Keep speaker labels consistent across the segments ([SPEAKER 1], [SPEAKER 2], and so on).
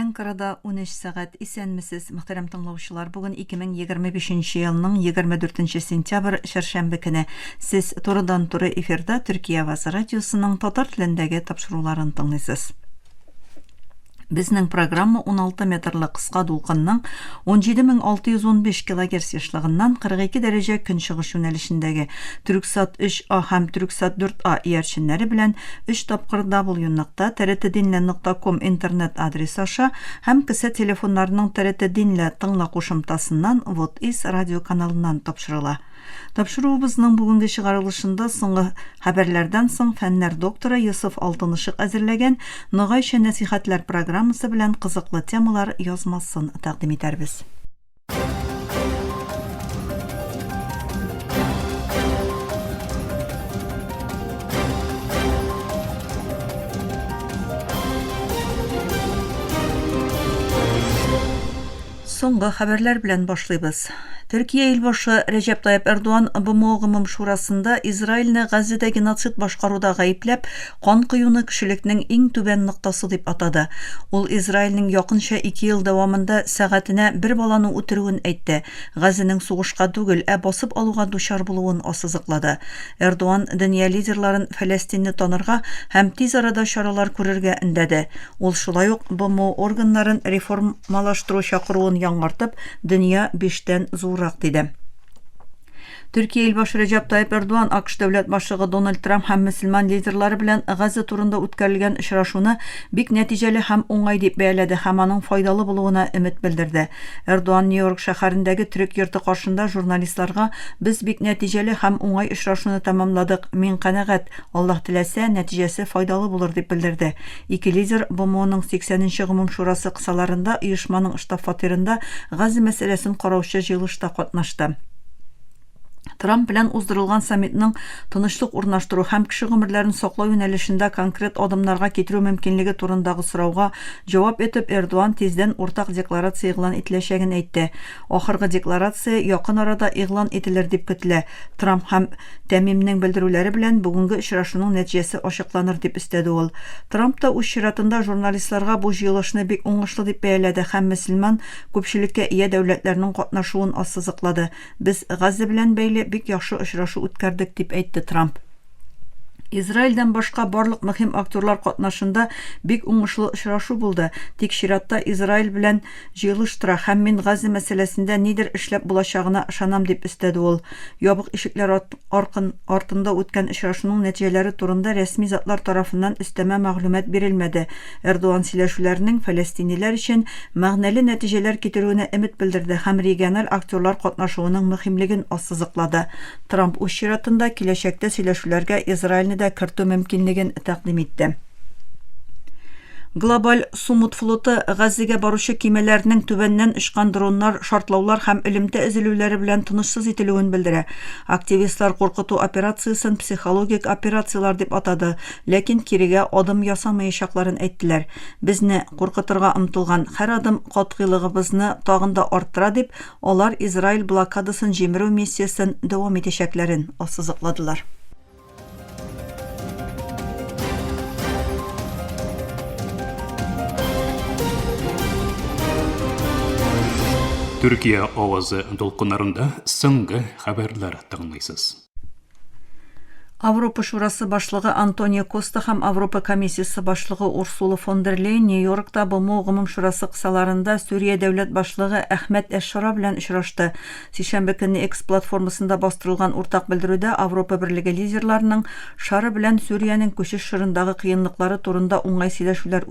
[SPEAKER 1] Анкарада 13 сәгать исәнмесез, мөхтәрәм тыңлаучылар. Бүген 2025 елның 24 сентябрь шәршәмбе көне. Сез турыдан-туры эфирда Төркия Авазы радиосының татар телендәге тапшыруларын тыңлыйсыз. Безнең программа 16 метрлы кыска дулкынның 17615 кГц яшлыгыннан 42 дәрәҗә көнчыгыш юнәлешендәге Түрксат 3А һәм Түрксат 4А иярченнәре белән 3 тапкыр W-нокта TRT-dinle.com интернет адресы аша һәм кесә телефоннарының TRT Dinle тыңла кушымтасыннан Вот-Ис радио каналыннан тапшырыла. Тапшыруыбызның бүгенге чыгарылышында соңгы хәбәрләрдән соң фәннәр докторы Йосыф Алтынышык әзерләгән Ныгайча нәсихәтләр программасы белән кызыклы темалар язмасын тәкъдим итәрбез. Соңгы хәбәрләр белән башлыйбыз. Төркия илбашы Рәҗәп Тайып Эрдоган БМО гомум шурасында Израильне Газзада геноцид башкаруда гаепләп, кан кыюны кешелекнең иң түбән ноктасы дип атады. Ул Израильнең якынча 2 ел дәвамында сәгатенә бер баланы үтерүен әйтте. Газаның сугышка түгел, басып алуга дучар булуын ассызыклады. Эрдоган дөнья лидерларын Фәләстинне танырга һәм тиз арада чаралар күрергә өндәде. Ул шулай ук БМО органнарын реформалаштыру чакыруын яңартып, дөнья 5тән зуррак диде. Төркия илбашы Рәҗәп Тайып Эрдоган АКШ дәүләт башлыгы Дональд Трамп һәм мөселман лидерлары белән Газа турында үткәрелгән очрашуны бик нәтиҗәле һәм уңай дип бәяләде һәм аның файдалы булуына өмет белдерде. Эрдоган Нью-Йорк шәһәрендәге төрек йорты каршында журналистларга "Без бик нәтиҗәле һәм уңай очрашуны тәмамладык. Мин канәгать. Аллаһ теләсә, нәтиҗәсе файдалы булыр" дип белдерде. Ике лидер БМОның 80нче гомум шурасы кысаларында оешманың штаб-фатирында Газа мәсьәләсен караучы җыелышта катнашты. Трамп белән уздырылган саммитның тынычлык урнаштыру һәм кеше гомерләрен саклау юнәлешендә конкрет адымнарга китерү мөмкинлеге турындагы сорауга җавап итеп Эрдоган тиздән уртак декларация игълан ителәчәген әйтте. Ахыргы декларация якын арада игълан ителер дип көтелә. Трамп һәм Тәмимнең белдерүләре белән бүгенге очрашуның нәтиҗәсе ачыкланыр дип истәде ул. Трамп та үз чиратында журналистларга бу җыелышны бик уңышлы дип бәяләде һәм мөселман күпчелеккә ия дәүләтләрнең катнашуын ассызыклады. Без Газа белән бәйле бик яхшы очрашу үткәрдек дип әйтте Трамп. Израильдән башка барлык мөһим актерлар катнашында бик уңышлы очрашу булды. Тик чиратта Израиль белән җыелыштыра һәм мин Газа мәсьәләсендә нидер эшләп булачагына ышанам дип истәде ул. Ябык ишекләр артында үткән очрашуның нәтиҗәләре турында рәсми затлар тарафыннан өстәмә мәгълүмат бирелмәде. Эрдоган сөйләшүләренең фәләстиниләр өчен мәгънәле нәтиҗәләр китерүенә өмет белдерде һәм региональ актерлар катнашуының мөһимлеген ассызыклады. Трамп үз чиратында киләчәктә сөйләшүләргә Израильне да кертү мөмкинлеген тәкъдим итте. Глобаль Сумут флоты Газзага баручы кемәләрнең түбәннән очкан дроннар, шартлаулар һәм элемтә эзелүләре белән тынышсыз ителүен белдерә. Активистлар куркыту операциясын психологик операциялар дип атады, ләкин кирегә адым ясамаячакларын әйттеләр. Безне куркытырга омтылган һәр адым катгыйлыгыбызны тагын да арттыра дип, алар Израиль блокадасын җимерү миссиясын дәвам итәчәкләрен ассызыкладылар.
[SPEAKER 2] Төркия авазы дулкыннарында соңгы хәбәрләр тыңлыйсыз.
[SPEAKER 1] Авропа шурасы башлыгы Антонио Коста һәм Авропа комиссиясе башлыгы Урсула фон дер Лейн Нью-Йоркта БМО гомум шурасы кысаларында Сүрия дәүләт башлыгы Әхмәт Әш-Шара белән очрашты. Сишәмбе көнне X платформасында бастырылган уртак белдерүдә Авропа берлеге лидерларының шары белән Сүриянең күчеш шырындагы кыенлыклары турында уңай сөйләшүләр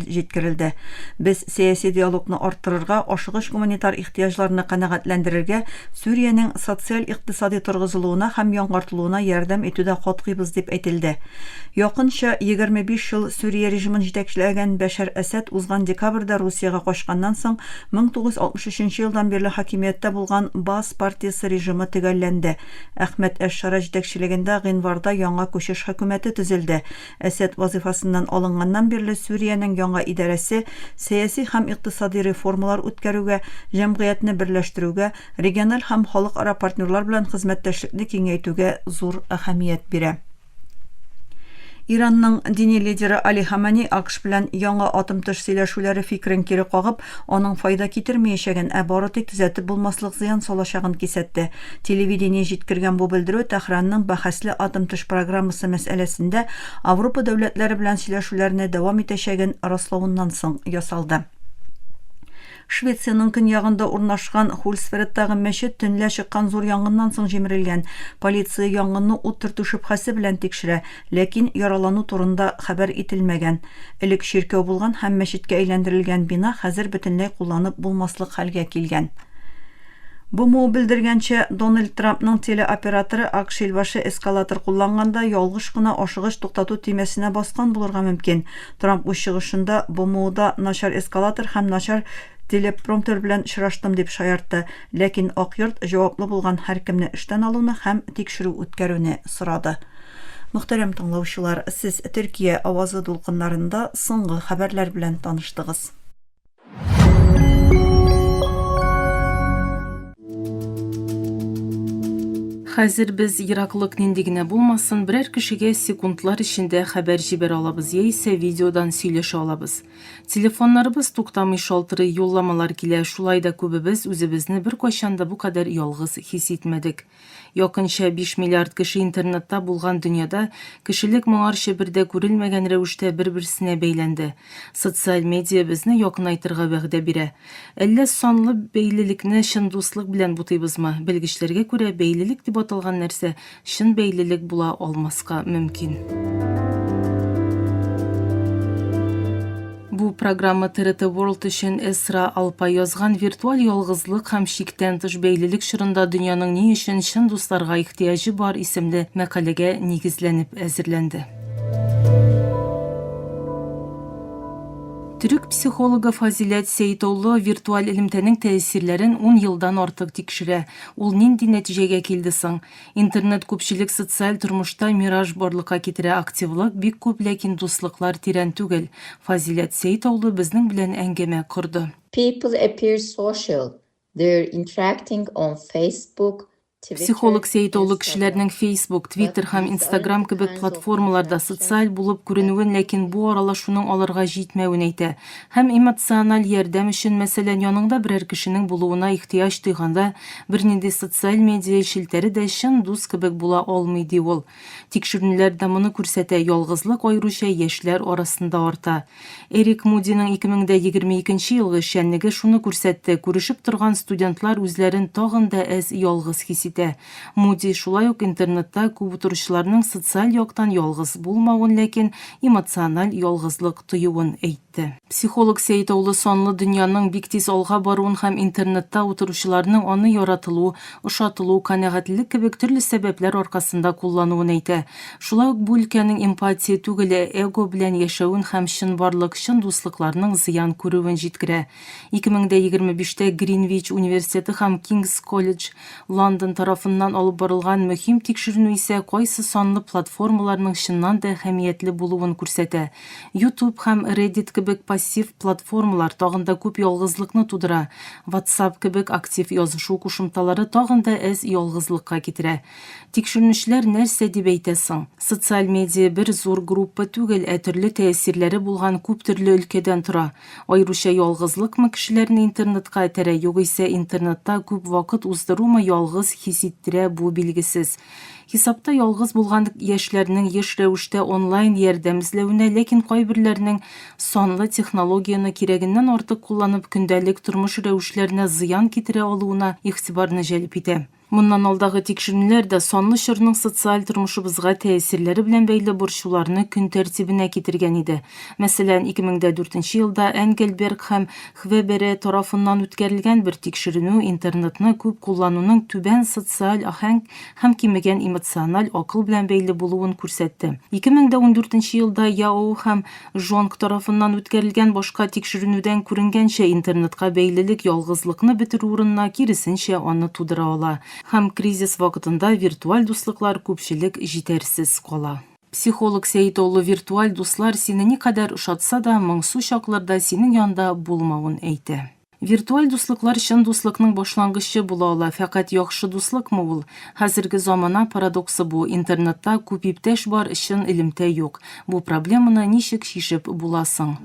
[SPEAKER 1] җиткерелде. Без сәяси диалогны арттырырга, ашыгыч гуманитар ихтыяҗларны канәгатьләндерергә, Сүриянең социаль-икътисади торгызылуына һәм яңартылуына ярдәм итүдә катгыйбыз дип әйтелде. Якынча 25 ел Сүрия режимын җитәкчеләгән Бәшәр Әсәд узган декабрьдә Русиягә качканнан соң 1963 елдан бирле хакимияттә булган Баас партиясе режимы төгәлләнде. Әхмәт Әш-Шара җитәкчелегендә гыйнварда яңа күчеш хөкүмәте төзелде. Әсәд вазифасыннан алынганнан бирле Сүриянең яңа идарәсе сәяси һәм икътисади реформалар үткәрүгә, җәмгыятьне берләштерүгә, региональ һәм халыкара партнерлар белән хезмәттәшлекне киңәйтүгә зур әһәмият бирә. Иранның дини лидеры Али Хамани АКШ белән яңа атым тыш сөйләшүләре фикерен кире кагып, аның файда китермәячәген, бары тик төзәтеп булмаслык зыян салачагын кисәтте. Телевидение җиткергән бу белдерү Тәһранның бәхәсле атым тыш программасы мәсьәләсендә Авропа дәүләтләре белән сөйләшүләрне дәвам итәчәген раславыннан соң ясалды. Швециянең көньягында урнашкан Хулсфредтагы мәчет төнлә чыккан зур янгыннан соң җимерелгән. Полиция янгынны ут төртү шөбһәсе белән тикшерә, ләкин яралану турында хәбәр ителмәгән. Элек чиркәү булган һәм мәчеткә әйләндерелгән бина хәзер бөтенләй кулланып булмаслык хәлгә килгән. БМО белдергәнчә, Дональд Трампның телеоператоры АКШ илбашы эскалатор кулланганда ялгыш кына ашыгыш туктату төймәсенә баскан булырга мөмкин. Трамп үз чыгышында БМОда начар эскалатор һәм начар телепромптер белән очраштым дип шаяртты, ләкин Ак йорт җаваплы булган һәркемне эштән алуны һәм тикшерү үткәрүне сорады. Мөхтәрәм тыңлаучылар, сез Төркия авазы дулкыннарында соңгы хәбәрләр белән таныштыгыз.
[SPEAKER 3] Хәзер без ераклык нинди генә булмасын, берәр кешегә секундлар эчендә хәбәр җибәрә алабыз яисә видеодан сөйләшә алабыз. Телефоннарыбыз туктамый шалтырый, юлламалар килә, шулай да күбебез үзебезне беркайчан да бу кадәр ялгыз хис итмәдек. Якынча 5 миллиард кеше интернетта булган дөньяда кешелек моңарчы бердә күрелмәгән рәвештә бер-берсенә бәйләнде. Социаль медиа безне якынайтырга вәгъдә бирә. Әллә санлы бәйлелекне чын дуслык белән бутыйбызмы? Белгечләргә күрә бәйлелек дип аталган нәрсә чын бәйлелек була алмаска мөмкин. Бу программа TRT World өчен Эсра Алпа язган виртуаль ялгызлык һәм шиктән тыш бәйлелек чорында дөньяның ни өчен чын дусларга ихтияҗы бар исемле мәкаләгә нигезләнеп әзерләнде. Türk psixologu Fazilet Seyitoğlu virtual элемтәнең тәэсирләрен 10 елдан артык тикшерә. Ул нинди нәтиҗәгә килде соң? Интернет күпчелек социаль тормышта мираж барлыкка китерә, активлык бик күп, ләкин дуслыклар тирән түгел. Фазилет Сeyitoğlu безнең белән әңгәмә корды.
[SPEAKER 4] People appear social. They're interacting on Facebook.
[SPEAKER 3] Психолог Сeyitoğlu кешеләрнең Facebook, Twitter һәм Instagram кебек платформаларда социаль булып күренүен, ләкин бу аралашуның аларга җитмәвен әйтә. Һәм эмоциональ ярдәм өчен, мәсәлән, яныңда берәр кешенең булуына ихтияҗ тойганда, бернинди социаль медиа шелтәре дә чын дус кебек була алмый ди ул. Тикшерүләр дә моны күрсәтә, ялгызлык аеруча яшьләр арасында арта. Эрик Мудиның 2022 елгы эшчәнлеге шуны күрсәтте. Күрешеп торган студентлар үзләрен тагын да әз ялгыз хис итә. Муди шулай ук интернетта күп утыручыларның социаль яктан ялгыз булмавын, ләкин эмоциональ ялгызлык тоюын әйтте. Психолог Сeyitoğlu сонлы дөньяның бик тиз алга баруын һәм интернетта утыручыларның аны яратылу, ошатылу, канәгатьлек кебек төрле сәбәпләр аркасында куллануын әйтә. Шулай ук бу өлкәнең эмпатия түгел, эго белән яшәвен һәм чынбарлык, чын дуслыкларның зыян күрүен җиткерә. 2025-тә Greenwich университеты һәм King's College London тарафыннан алып барылган мөһим тикшерү исә кайсы санлы платформаларның чыннан да әһәмиятле булуын күрсәтә. YouTube һәм Reddit кебек пассив платформалар тагын да күп ялгызлыкны тудыра. WhatsApp кебек актив язышу кушымталары тагын да әз ялгызлыкка китерә. Тикшерүчеләр нәрсә дип әйтә соң? Социаль медиа бер зур группа түгел, төрле тәэсирләре булган күп төрле өлкәдән тора. Аеруча ялгызлыкмы кешеләрне интернетка этәрә, югыйсә интернетта күп вакыт уздырумы ялгыз хис иттерә, бу билгесез. Хисапта ялгыз булган яшьләрнең еш рәвештә онлайн ярдәм эзләвенә, ләкин кайберләрнең санлы технологияны кирәгеннән артык кулланып көндәлек тормыш рәвешләренә зыян китерә алуына игътибарны җәлеп итә. Моннан алдагы тикшерүләр дә санлы чорның социаль тормышыбызга тәэсирләре белән бәйле борчуларны көн тәртибенә китергән иде. Мәсәлән, 2004 елда Engelberg һәм Хвебере тарафыннан үткәрелгән бер тикшерү интернетны күп куллануның түбән социаль аһәң һәм кимегән эмоциональ акыл белән бәйле булуын күрсәтте. 2014 елда Яо һәм Жонг тарафыннан үткәрелгән башка тикшерүдән күренгәнчә интернетка бәйлелек ялгызлыкны бетерү урынына киресенчә аны тудыра ала. Һәм кризис вакытында виртуаль дуслыклар күпчелек җитәрсез кала. Психолог Сeyitoğlu виртуаль дуслар сине никадәр ошатса да, моңсу чакларда синең янда булмавын әйтә. Virtual дуслыклар шын дуслыкның башлангычы була ала, фәкать яхшы дуслыкмы ул? Хәзерге замана парадоксы бу. Интернетта күп иптәш бар, шын илемтә юк. Бу проблеманы ничек шишеп буласың?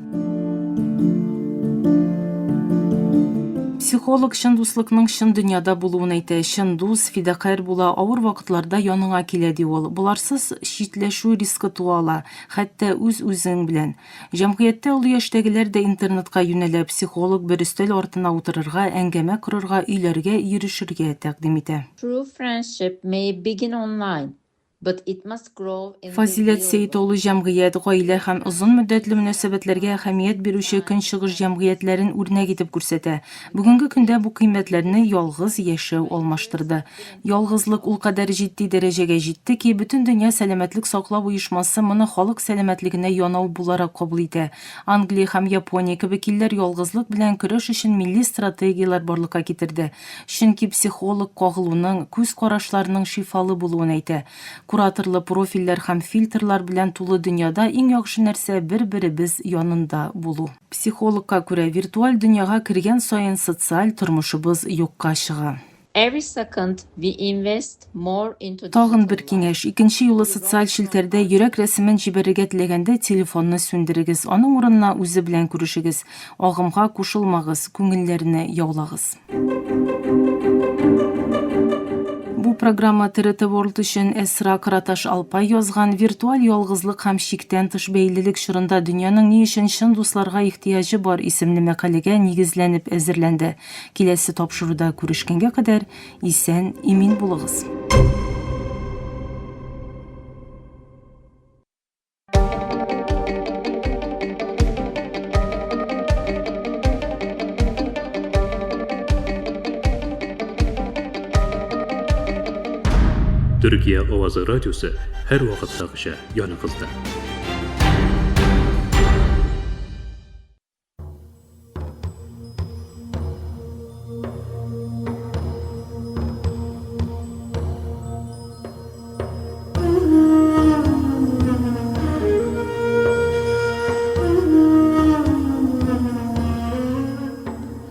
[SPEAKER 3] Психолог шын дуслыкның шын дөньяда булуын әйтә. Шын дус, фидакарь була, авыр вакытларда яныңа килә ди ул. Буларсыз читләшү риск туа ала, хәтта үз-үзең белән. Җәмгыятьтә ул яшьтәгеләр дә интернетка юнәлә, психолог бер өстәл артына утырырга, әңгәмә корырга, өйләргә ирешергә тәкъдим итә.
[SPEAKER 4] True friendship may begin online, but it must grow in the
[SPEAKER 3] Фазилет
[SPEAKER 4] real
[SPEAKER 3] Сәйтоğlu җәмгыять, гаилә һәм озын мөддәтле мөнәсәбәтләргә әһәмият бирүче көнчыгыш җәмгыятьләрен үрнәк итеп күрсәтә. Бүгенге көндә бу кыйммәтләрне ялгыз яшәү алмаштырды. Ялгызлык ул кадәр җитди дәрәҗәгә җитте ки, бөтен дөнья сәламәтлек саклау оешмасы моны халык сәламәтлегенә янау буларак кабул итә. Англия һәм Япония кебек илләр ялгызлык белән көрәш өчен милли стратегияләр барлыкка китерде. Чөнки психолог кагылуның, күз карашларының шифалы булуын әйтә. Кураторлы профильләр һәм фильтрлар белән тулы дөньяда иң яхшы нәрсә бер-беребез янында булу. Психологка күрә, виртуаль дөньяга кергән саен социаль тормышыбыз юкка чыга.
[SPEAKER 4] Every second we invest more into
[SPEAKER 3] Тагын
[SPEAKER 4] digital
[SPEAKER 3] бер киңәш, икенче юлы социаль челтәрдә йөрәк рәсемен җибәрергә теләгәндә телефонны сүндерегез, аның урынына үзе белән күрешегез, агымга кушылмагыз, күңелләрне яулагыз. Бу программа ТРТ World өчен Эсра Караташ Алпай язган. Виртуаль ялгызлык һәм чиктән тыш бәйлелек чорында дөньяның ни өчен чын дусларга ихтыяҗы бар исемле мәкаләгә нигезләнеп әзерләнде. Киләсе тапшыруда күрешкәнгә кадәр исән, имин булыгыз.
[SPEAKER 2] Türkiye Ovazı Radyosu her vaqtdagıcha yanıqızda.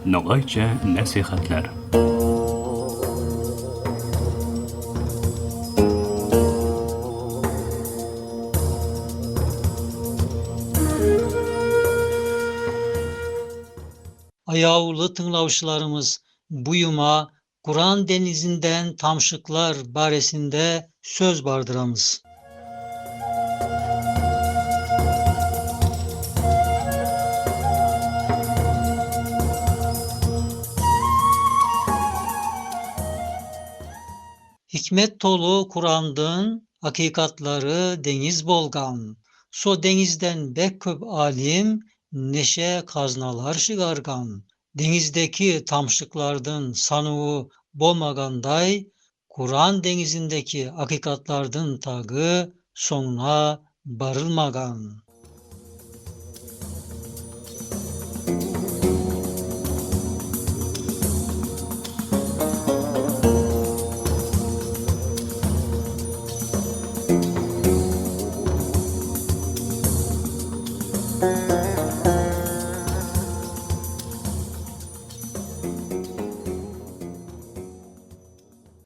[SPEAKER 2] Nogayça nasihatler.
[SPEAKER 5] Ayavlı tınlavçılarımız bu yuma Kur'an denizinden tamşıklar baresinde söz bardıramız. Hikmet tolu Kur'an'dın hakikatları deniz bolgan. So denizden bek köp alim neşe kaznalar çıgargan. Denizdeki tamşıklardan sanığı bolmaganday, Kur'an denizindeki hakikatlardan tağı sonuna barılmagan.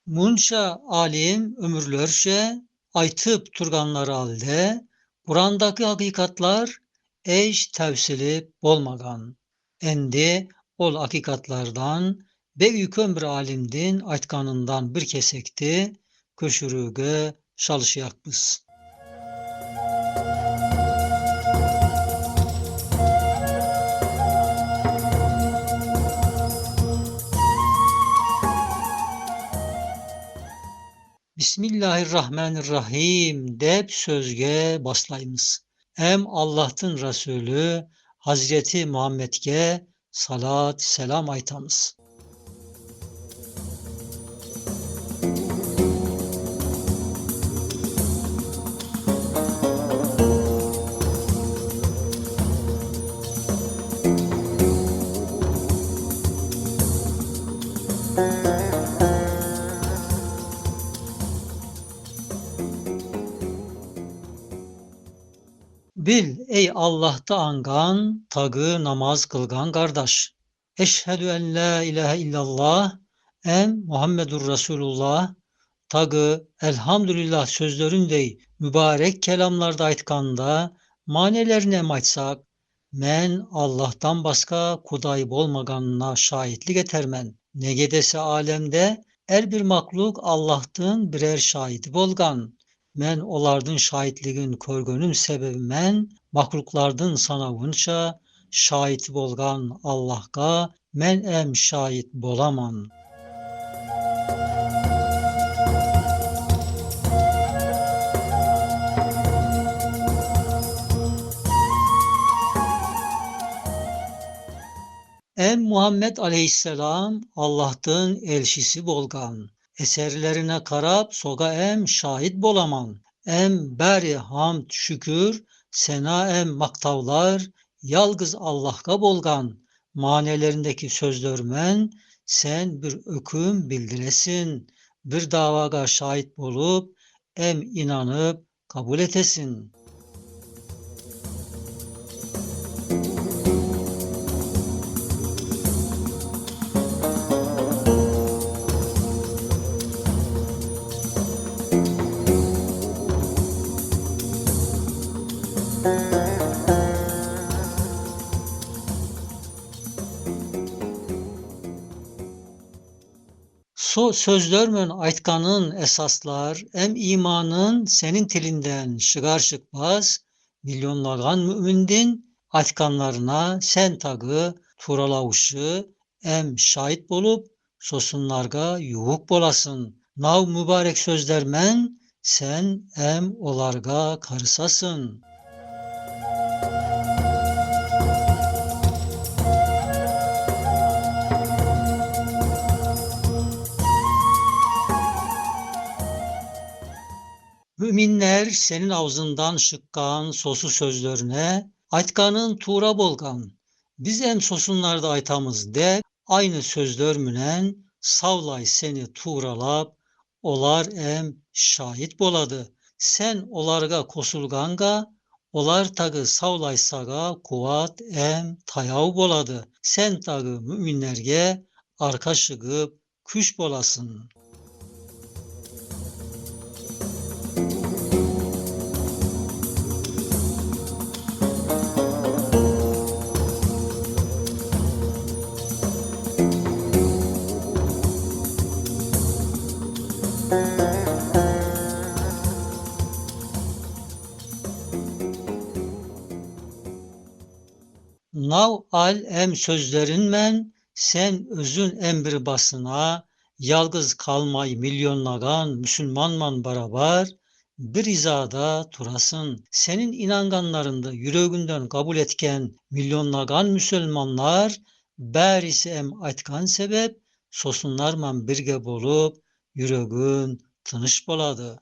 [SPEAKER 5] Munşa alim ömürlerce aytıp turganlar halde Kur'andaki hakikatlar eş tevsilip bolmagan. Endi ol hakikatlardan büyükön bir alimdin aytkanından bir kesekti köşürüge çalışıyakbız. Bismillahirrahmanirrahim dep sözge başlayımız. Hem Allah'ın Resulü Hazreti Muhammed'ge salat selam aytamız. Bil ey Allah'ta angan, tağı namaz kılgan kardeş. Eşhedü en la ilahe illallah em Muhammedur Resulullah tagı elhamdülillah sözlerindey mübarek kelamlarda aytkanda manelerini em aytsak, men Allah'tan başka Kuday bolmaganına şahitlik etermen. Ne gedese alemde her bir makluk Allah'tın birer şahidi bolgan. Men olardın şahitligin körgönüm sebebi men makluklardın sanavınça şahit bolgan Allah'a men em şahit bolaman. Em Muhammed aleyhisselam Allah'tın elçisi bolgan. Eserlerine karab soga em şahit bolaman. Em bari hamd şükür, sena em maktavlar, yalgız Allah'a bolgan. Manelerindeki sözlermen sen bir öküm bildiresin. Bir davaga şahit bolup em inanıp kabul etesin. So sözlermen aytkanın esaslar, em imanın senin tilinden şıgar çıkmaz, milyonlagan mümindin aytkanlarına sen tagı turalavuşu, em şahit bolup, sosunlarga yuğuk bolasın. Nav mübarek sözlermen, sen em olarga karısasın. Müminler senin ağzından şıkkan sosu sözlerine aytkanın tuğra bolgan. Biz em sosunlarda aytamız de aynı sözler münen savlay seni tuğralap olar em şahit boladı. Sen olarga kosulganga olar tagı savlaysaga kuvat em tayav boladı. Sen tagı müminlerge arka şıgıp küş bolasın. Nav al em sözlerinmen sen özün emri basına yalgız kalmay milyonlagan Müslümanman barabar bir izada turasın. Senin inanganlarında yüreğinden kabul etken milyonlagan Müslümanlar bärisi em aytkan sebep sosunlarman birge bolup yüreğin tınış boladı.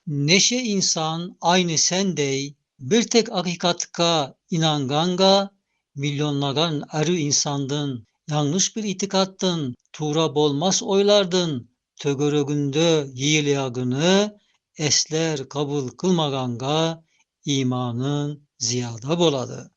[SPEAKER 5] Neşe insan aynı sendey, bir tek hakikatka inanganga, milyonlagan arı insandın, yanlış bir itikattın, tuğra bolmaz oylardın, tögörögünde yiyiliyagını, esler kabul kılmaganga, imanın ziyada boladı.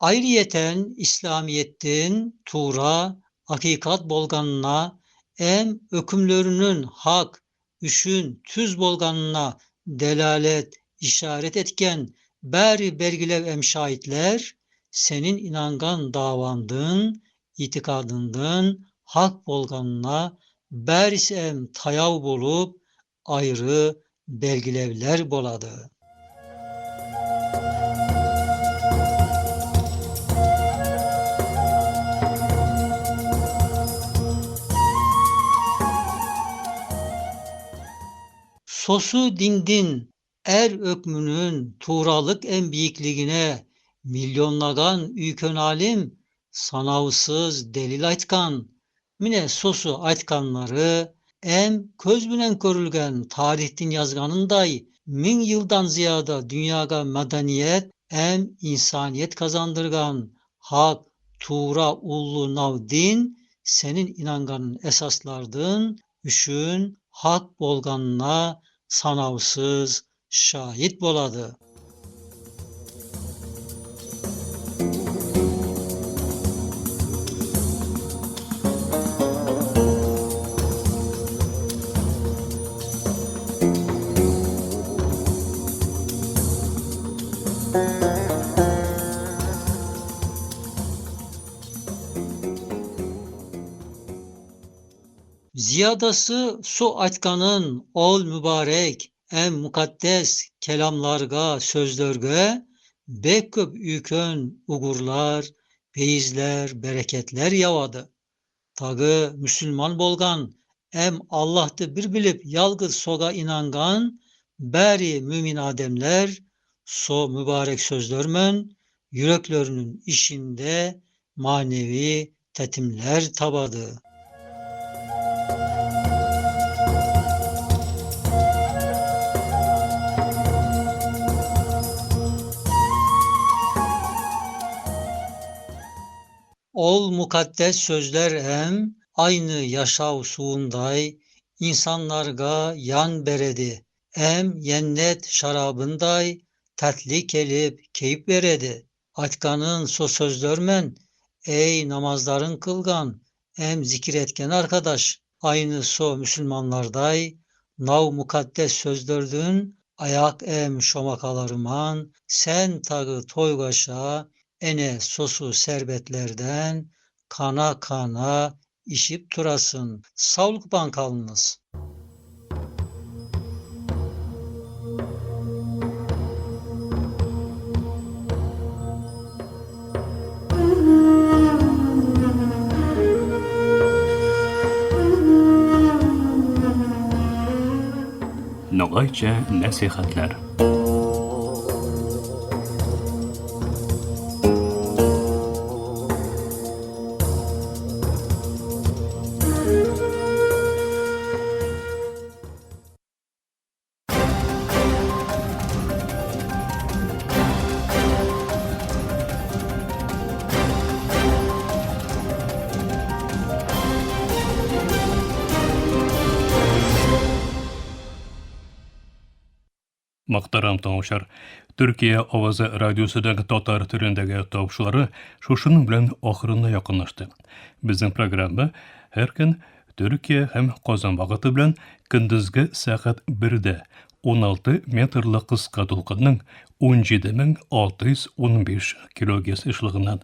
[SPEAKER 5] Ayrıyeten İslamiyettin tuğra, hakikat bolganına, em ökümlörünün hak, üşün, tüz bolganına delalet, işaret etken bäri belgilev em şahitler, senin inangan davandın, itikadındın, hak bolganına bärisi em tayav bolup ayrı belgilevler boladı. Sosu dindin ökmünün tuğralık en biyikligine milyonlagan üykön alim sanavsız delil aytkan, mine sosu aytkanları köz bilen körülgen tarihtin yazganınday 1000 yıldan ziyada dünyaga madaniyet insaniyet kazandırgan hak, tuğra, ullu nav din senin inanganın esaslardın üçün hak bolganına sanavsız şahit boladı. Ziyadası su aytkanın ol mübarek mukaddes kelamlarga, sözlerge bek köp üykön ugurlar, beyizler, bereketler yavadı. Tagı Müslüman bolgan Allah'tı bir bilip yalgız soga inangan bäri mümin ademler so mübarek sözlermen yüreklerinin işinde manevi tetimler tabadı. Ol mukaddes sözler aynı yaşav suğunday insanlarga yan beredi. Yennet şarabınday tatlı kelip keyip veredi. Aytkanın so sözlermen ey namazların kılgan zikir etken arkadaş aynı so Müslümanlarday nav mukaddes sözlerdün ayak şomakalarıman sen tağı toygaşa ene sosu serbetlerden kana kana işip turasın. Sağlık bankalınız.
[SPEAKER 2] Noğayça nasihatler. Muhtaram tamaşar, Türkiye Avazı Radyosu'daki Tatar türündeki topşuları şuşunun bilen ahırına yakınlaştı. Bizim programda her gün Türkiye hem Kazan vaqti bilen gündüzgi saat 1'de 16 metrli kıska dolqınның 17.615 kHz ışlığından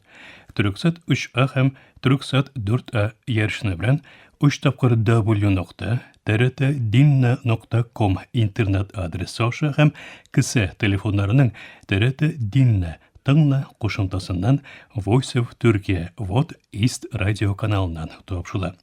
[SPEAKER 2] Türksat 3A hem Türksat 4A yarışını bilen 3 tapqır w.trt.dinna.com internet adresi aşağı hem kısa telefonlarının TRT Dinna Tыңна qo'shimchasidan Voice of Turkey What East radio kanalidan topshula.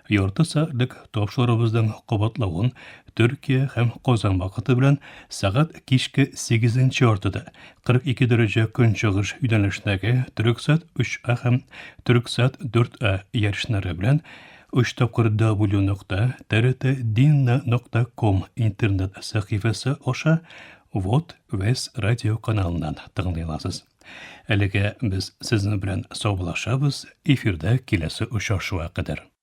[SPEAKER 2] Yorta saatlik topshularımızdan qabatlawun Türkiye hem Qozon vaqti bilan saat kechki 8:ortada 42 daraja kunchig'ish yo'nalishdagi Türksat 3A hem Türksat 4A yarışları bilan 3w.trt.dinna.com internet sahifasi aşağı What West radio kanalidan tinglay olasiz. Әлегә biz sizni bilan sog'lashamiz. Efirda kelasi uchrashuv qadar.